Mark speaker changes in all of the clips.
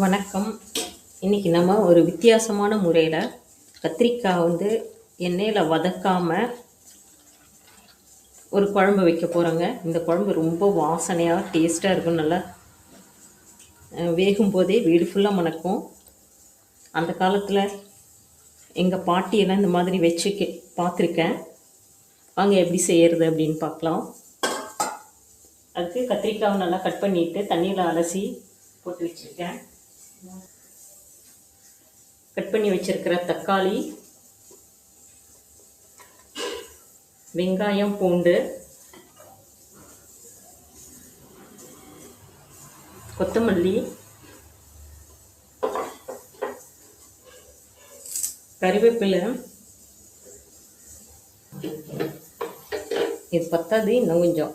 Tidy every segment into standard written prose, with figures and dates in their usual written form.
Speaker 1: வணக்கம். இன்றைக்கி நம்ம ஒரு வித்தியாசமான முறையில் கத்திரிக்காய் எண்ணெயில் வதக்காமல் ஒரு குழம்பு வைக்க போகிறோங்க. இந்த குழம்பு ரொம்ப வாசனையாக டேஸ்ட்டாக இருக்கும். நல்லா வேகும் போதே வீடு ஃபுல்லாக மணக்கும். அந்த காலத்தில் எங்கள் பாட்டியெல்லாம் இந்த மாதிரி வச்சு பார்த்துருக்கேன். வாங்க எப்படி செய்கிறது அப்படின்னு பார்க்கலாம். அதுக்கு கத்திரிக்காவை நல்லா கட் பண்ணிவிட்டு தண்ணியில் அலசி போட்டு வச்சுருக்கேன். கட் பண்ணி வச்சிருக்கிற தக்காளி, வெங்காயம், பூண்டு, கொத்தமல்லி, கறிவேப்பிலை. இது பத்தாது, இன்னும் கொஞ்சம்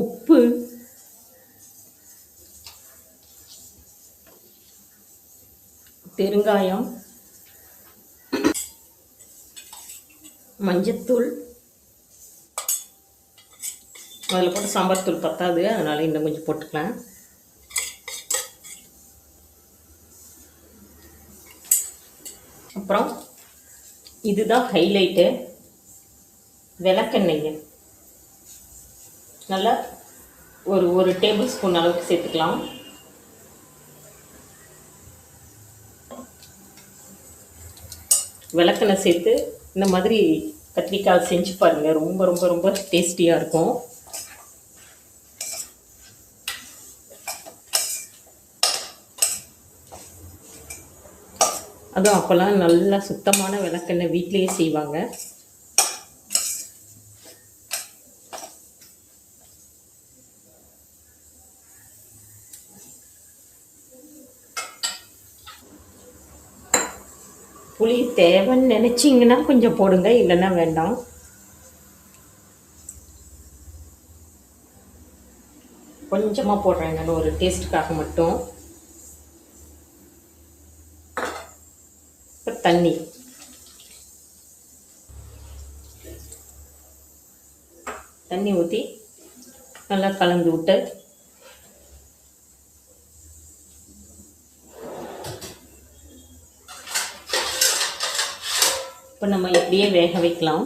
Speaker 1: உப்பு, பெருங்காயம், மஞ்சத்தூள். அதில் போட்டு சாம்பார் தூள் பத்தாது, அதனால் இன்னும் கொஞ்சம் போட்டுக்கலாம். அப்புறம் இதுதான் ஹைலைட்டு, விளக்கெண்ணெய். நல்லா ஒரு டேபிள் ஸ்பூன் அளவுக்கு சேர்த்துக்கலாம். விளக்கெண்ணெய் சேர்த்து இந்த மாதிரி கத்திரிக்காய் செஞ்சு பாருங்கள். ரொம்ப ரொம்ப ரொம்ப டேஸ்டியாக இருக்கும். அதுவும் அப்போல்லாம் நல்லா சுத்தமான விளக்கெண்ணெய் வீட்டிலேயே செய்வாங்க. புளி தேவைன்னு நினச்சிங்கன்னா கொஞ்சம் போடுங்க, இல்லைன்னா வேண்டாம். கொஞ்சமாக போடுறேங்க, ஒரு டேஸ்ட்டுக்காக மட்டும். இப்போ தண்ணி ஊற்றி நல்லா கலந்து விட்டு இப்போ நம்ம இப்படியே வேக வைக்கலாம்.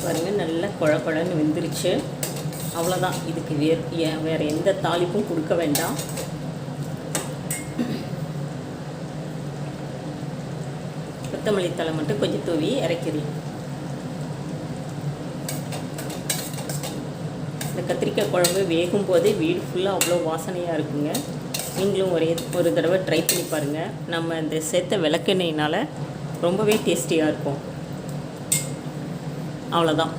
Speaker 1: பாருங்கள், நல்லா குழன்னு வெந்துருச்சு. அவ்வளோதான். இதுக்கு வேறு எந்த தாளிப்பும் கொடுக்க வேண்டாம். கொத்தமல்லி தழை மட்டும் கொஞ்சம் தூவி இறக்கிறேன். இந்த கத்திரிக்காய் குழம்பு வேகும் போதே வீடு ஃபுல்லாக அவ்வளோ வாசனையாக இருக்குங்க. நீங்களும் ஒரு தடவை ட்ரை பண்ணி பாருங்கள். நம்ம இந்த சேர்த்த விளக்கெண்ணெய்னால் ரொம்பவே டேஸ்டியாக இருக்கும். அவ்வளோதான்.